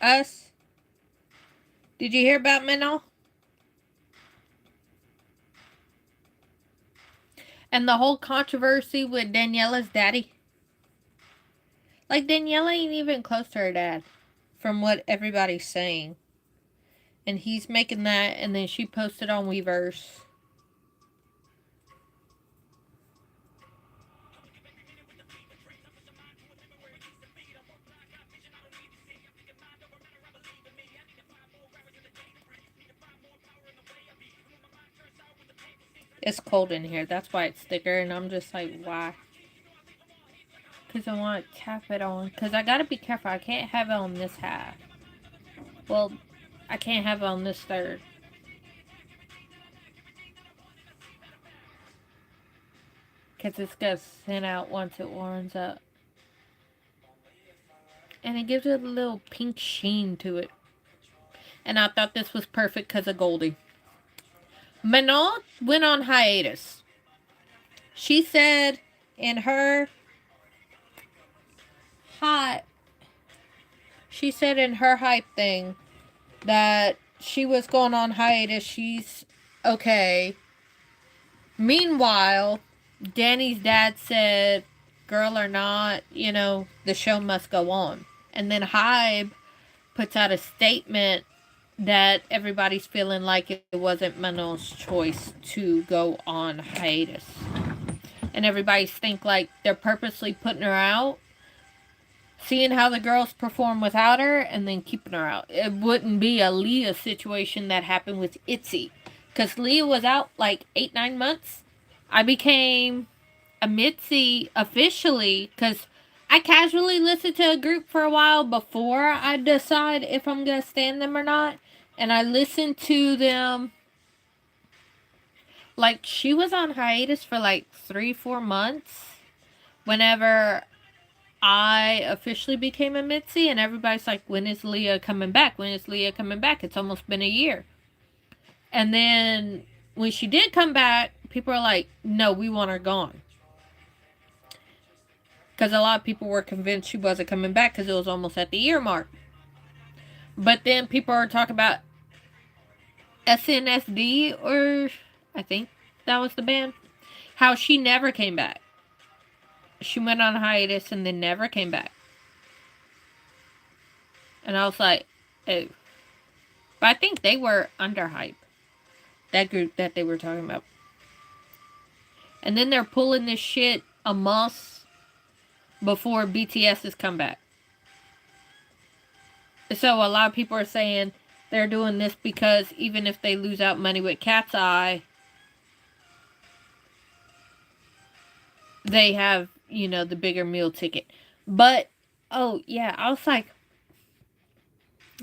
Us? Did you hear about Minnow? And the whole controversy with Daniela's daddy? Like, Daniela ain't even close to her dad, from what everybody's saying. And he's making that, and then she posted on Weverse. It's cold in here. That's why it's thicker. And I'm just like, why? Because I want to tap it on. Because I got to be careful. I can't have it on this half. Well, I can't have it on this third. Because it's going to thin out once it warms up. And it gives it a little pink sheen to it. And I thought this was perfect because of Goldie. Manon went on hiatus. She said in her hype thing that she was going on hiatus. She's okay. Meanwhile, Danny's dad said, girl or not, the show must go on. And then Hybe puts out a statement that everybody's feeling like it wasn't Manon's choice to go on hiatus. And everybody's think like they're purposely putting her out, seeing how the girls perform without her, and then keeping her out. It wouldn't be a Leah situation that happened with Itzy. Because Leah was out like 8-9 months. I became a Mitzi officially because I casually listened to a group for a while before I decide if I'm going to stand them or not. And I listened to them. Like, she was on hiatus for like 3-4 months whenever I officially became a Mitzi. And everybody's like, when is Leah coming back? When is Leah coming back? It's almost been a year. And then when she did come back, people are like, no, we want her gone. Because a lot of people were convinced she wasn't coming back because it was almost at the year mark. But then people are talking about SNSD, or I think that was the band, how she never came back. She went on hiatus and then never came back. And I was like, oh. But I think they were under Hype. That group that they were talking about. And then they're pulling this shit a month before BTS's comeback. So a lot of people are saying they're doing this because even if they lose out money with Cat's Eye, they have, the bigger meal ticket. But, oh yeah, I was like,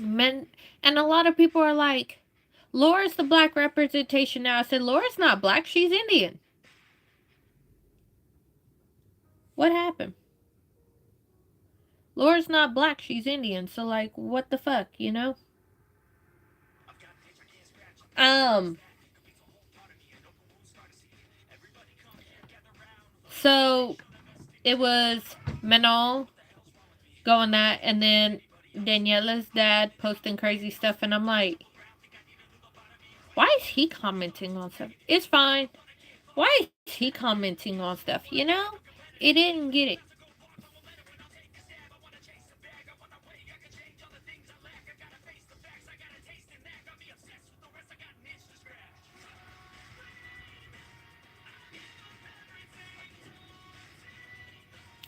men, and a lot of people are like, Laura's the black representation now. I said, Laura's not black, she's Indian. What happened? Laura's not black, she's Indian. So, like, what the fuck, So, it was Manon going that, and then Daniela's dad posting crazy stuff, and I'm like, why is he commenting on stuff? It's fine. Why is he commenting on stuff? You know, he didn't get it.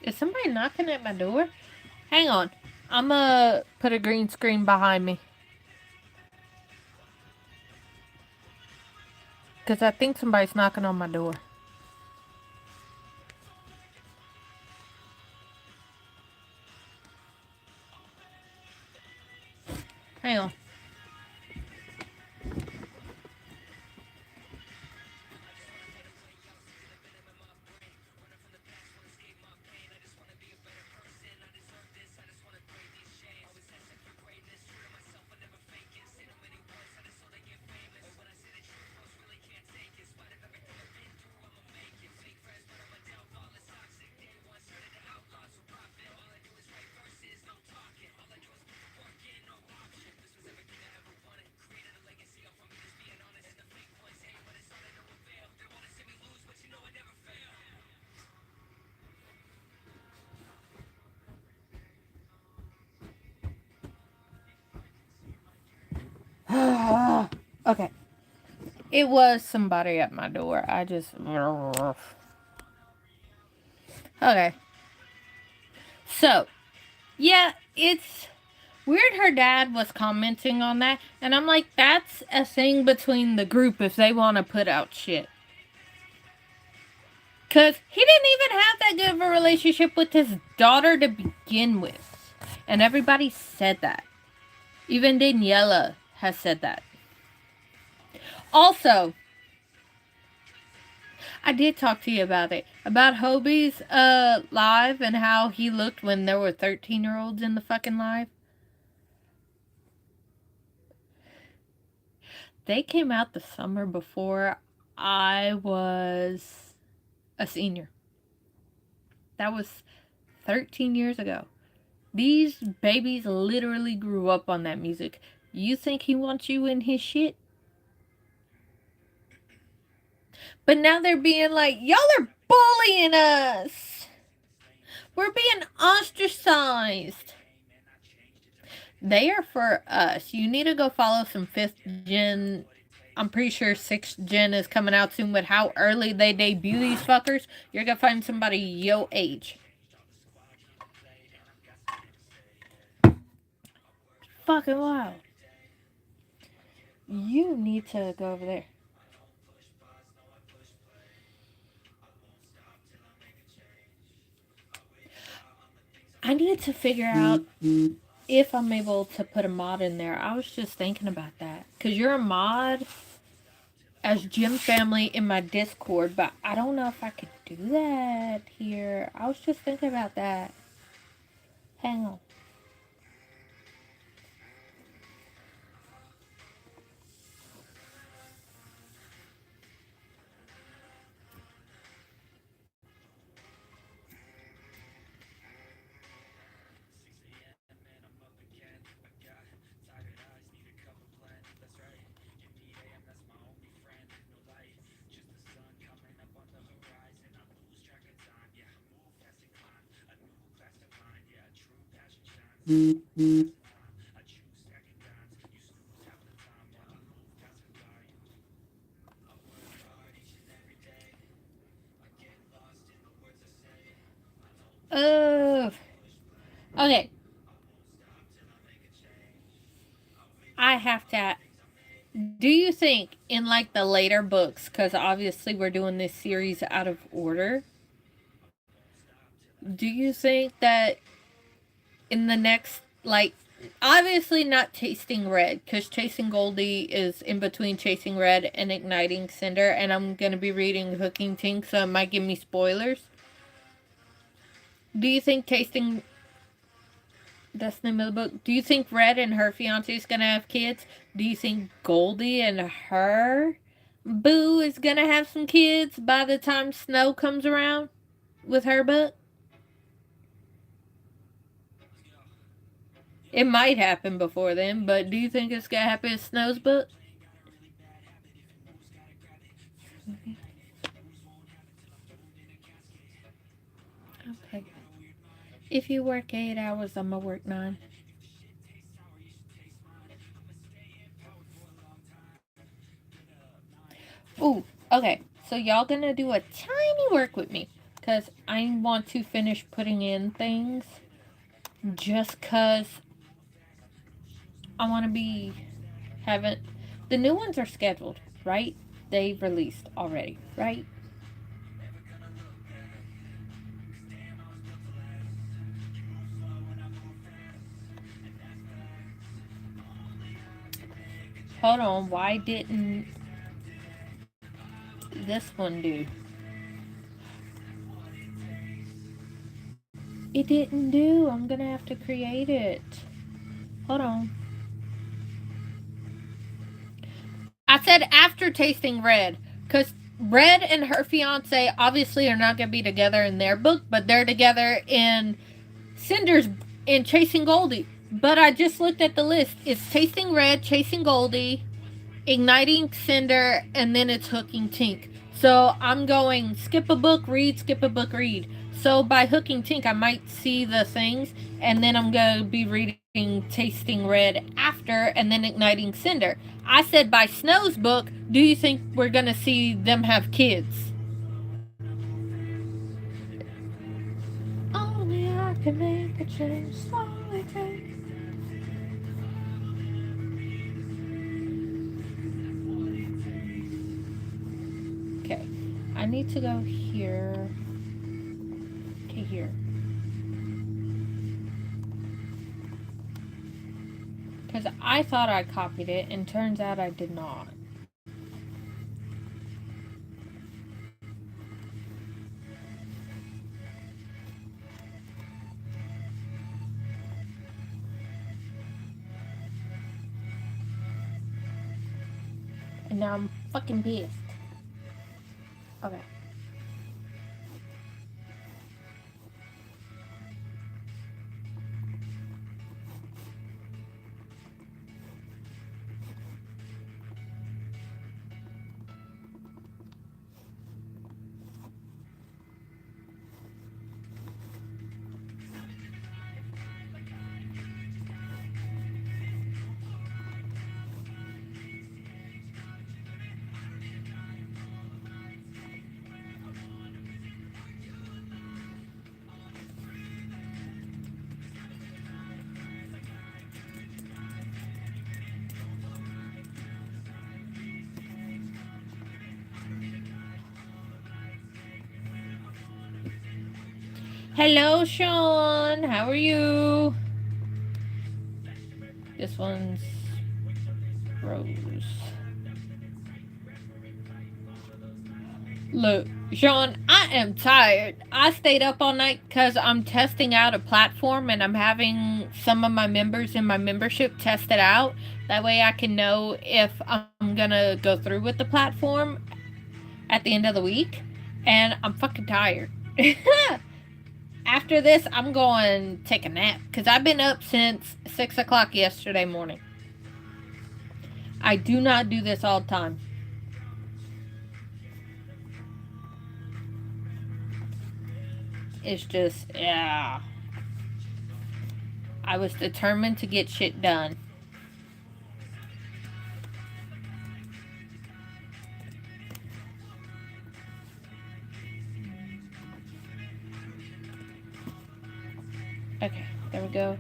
Is somebody knocking at my door? Hang on. I'm gonna put a green screen behind me. Because I think somebody's knocking on my door. Hang on. Okay. It was somebody at my door. I just. Okay. So, yeah, it's weird her dad was commenting on that. And I'm like, that's a thing between the group if they want to put out shit. Because he didn't even have that good of a relationship with his daughter to begin with. And everybody said that. Even Daniela has said that. Also, I did talk to you about it. About Hobie's live and how he looked when there were 13-year-olds in the fucking live. They came out the summer before I was a senior. That was 13 years ago. These babies literally grew up on that music. You think he wants you in his shit? But now they're being like, y'all are bullying us. We're being ostracized. They are for us. You need to go follow some 5th gen. I'm pretty sure 6th gen is coming out soon, but how early they debut these fuckers, you're gonna find somebody your age. Fucking wild. You need to go over there. I need to figure out if I'm able to put a mod in there. I was just thinking about that. Because you're a mod as Gym Family in my Discord, but I don't know if I could do that here. I was just thinking about that. Hang on. Okay. I have to. Do you think in like the later books, because obviously we're doing this series out of order, do you think that in the next, like, obviously not Chasing Red, because Chasing Goldie is in between Chasing Red and Igniting Cinder, and I'm going to be reading Hooking Tink, so it might give me spoilers. Do you think Chasing... That's the name of the book. Do you think Red and her fiance is going to have kids? Do you think Goldie and her boo is going to have some kids by the time Snow comes around with her book? It might happen before then, but do you think it's gonna happen in Snow's book? Okay. If you work 8 hours, I'm gonna work 9. Ooh, okay. So y'all gonna do a tiny work with me, cause I want to finish putting in things. Just cause I want to be haven't the new ones are scheduled, right? They've released already, right? Hold on, why didn't this one do? It didn't do. I'm gonna have to create it. Hold on. I said after tasting Red, because Red and her fiance obviously are not gonna be together in their book, but they're together in Cinder's in Chasing Goldie. But I just looked at the list. It's Tasting Red, Chasing Goldie, Igniting Cinder, and then it's Hooking Tink. So I'm going skip a book, read, skip a book, read. So by Hooking Tink, I might see the things, and then I'm going to be reading Tasting Red after, and then Igniting Cinder. I said by Snow's book, do you think we're going to see them have kids? Only I can make a change, slowly take. Okay, I need to go here to here. Because I thought I copied it, and turns out I did not. And now I'm fucking pissed. Okay. Hello, Sean. How are you? This one's Rose. Look, Sean, I am tired. I stayed up all night because I'm testing out a platform and I'm having some of my members in my membership test it out. That way I can know if I'm gonna go through with the platform at the end of the week. And I'm fucking tired. After this, I'm going to take a nap because I've been up since 6 o'clock yesterday morning. I do not do this all the time. It's just, yeah. I was determined to get shit done. Okay, there we go.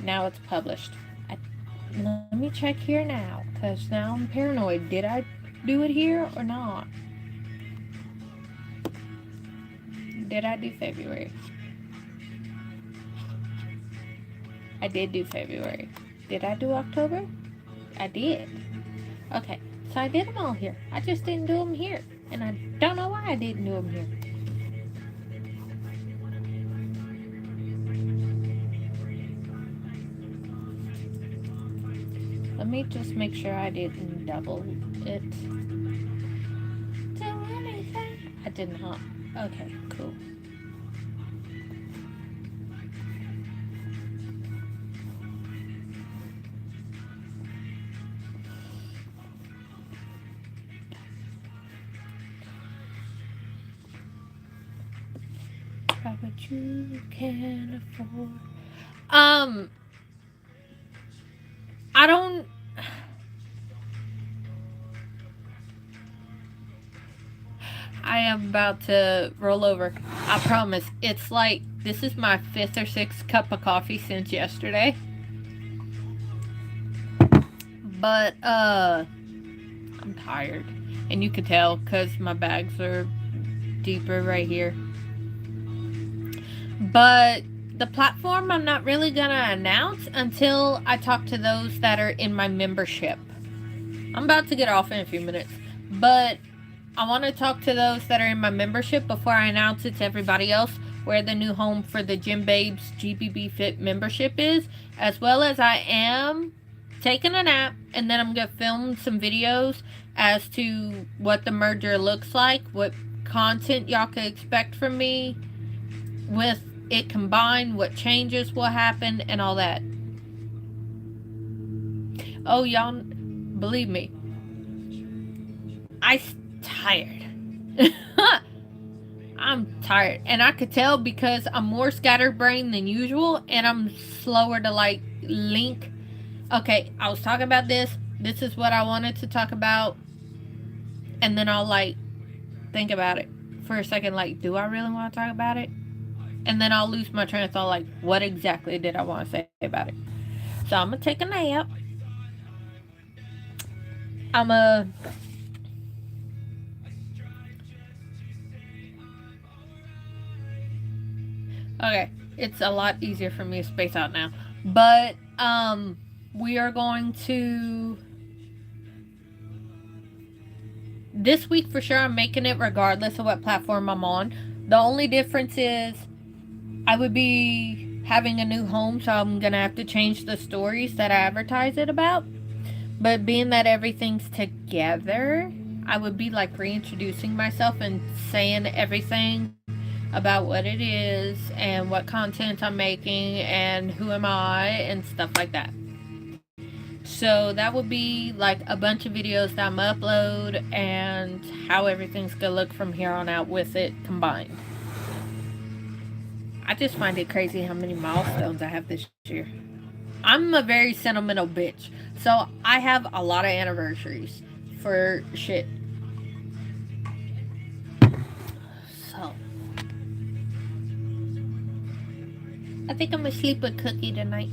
Now it's published. Let me check here now, because now I'm paranoid. Did I do it here or not? Did I do February? I did do February. Did I do October? I did. Okay, so I did them all here. I just didn't do them here. And I don't know why I didn't do them here. Let me just make sure I didn't double it. Do anything? I did not. Okay, cool. Buy what you can afford. I don't. I am about to roll over. I promise. It's like this is my 5th or 6th cup of coffee since yesterday. But I'm tired, and you could tell because my bags are deeper right here. But the platform I'm not really gonna announce until I talk to those that are in my membership. I'm about to get off in a few minutes, but I want to talk to those that are in my membership before I announce it to everybody else where the new home for the Gym Babes GBB Fit membership is, as well as I am taking a nap, and then I'm going to film some videos as to what the merger looks like, what content y'all can expect from me with it combined, what changes will happen, and all that. Oh, y'all, believe me, I'm tired. I'm tired, and I could tell because I'm more scatterbrained than usual, and I'm slower to like link. Okay, I was talking about this. This is what I wanted to talk about, and then I'll like think about it for a second. Like, do I really want to talk about it? And then I'll lose my train of thought. Like, what exactly did I want to say about it? So I'm gonna take a nap. Okay, it's a lot easier for me to space out now. But we are going to this week for sure. I'm making it regardless of what platform I'm on. The only difference is I would be having a new home, so I'm gonna have to change the stories that I advertise it about. But being that everything's together, I would be like reintroducing myself and saying everything about what it is and what content I'm making and who am I and stuff like that. So that would be like a bunch of videos that I'm gonna upload and how everything's gonna look from here on out with it combined. I just find it crazy how many milestones I have this year. I'm a very sentimental bitch, so I have a lot of anniversaries for shit. So I think I'm gonna sleep with Cookie tonight.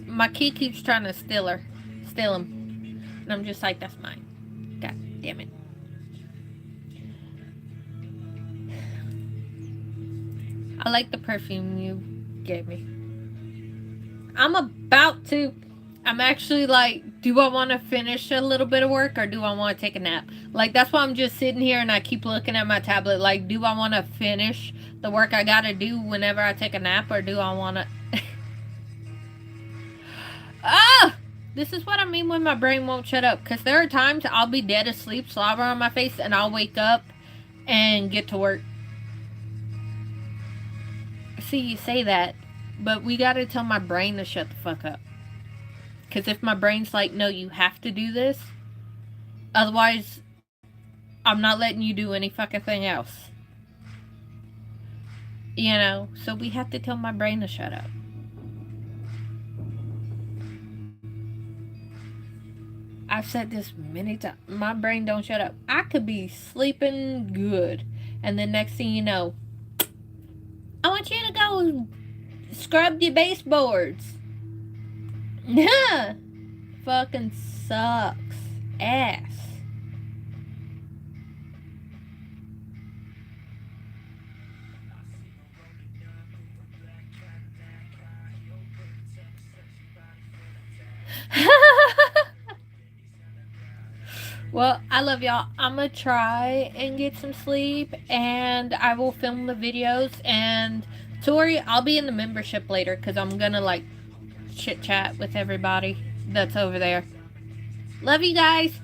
My kid keeps trying to steal him, and I'm just like, that's mine. God damn it. I like the perfume you gave me. I'm actually like, do I want to finish a little bit of work or do I want to take a nap? Like, that's why I'm just sitting here and I keep looking at my tablet. Like, do I want to finish the work I gotta do whenever I take a nap, or do I want to... Ah! This is what I mean when my brain won't shut up. Because there are times I'll be dead asleep, slobber on my face, and I'll wake up and get to work. See, you say that, but we gotta tell my brain to shut the fuck up. Because if my brain's like, no, you have to do this, otherwise, I'm not letting you do any fucking thing else. You know, so we have to tell my brain to shut up. I've said this many times. My brain don't shut up. I could be sleeping good, and then next thing you know, I want you to go scrub your baseboards. Yeah, fucking sucks ass. Well, I love y'all. I'm gonna try and get some sleep, and I will film the videos. And Tori, I'll be in the membership later because I'm gonna like chit chat with everybody that's over there. Love you guys.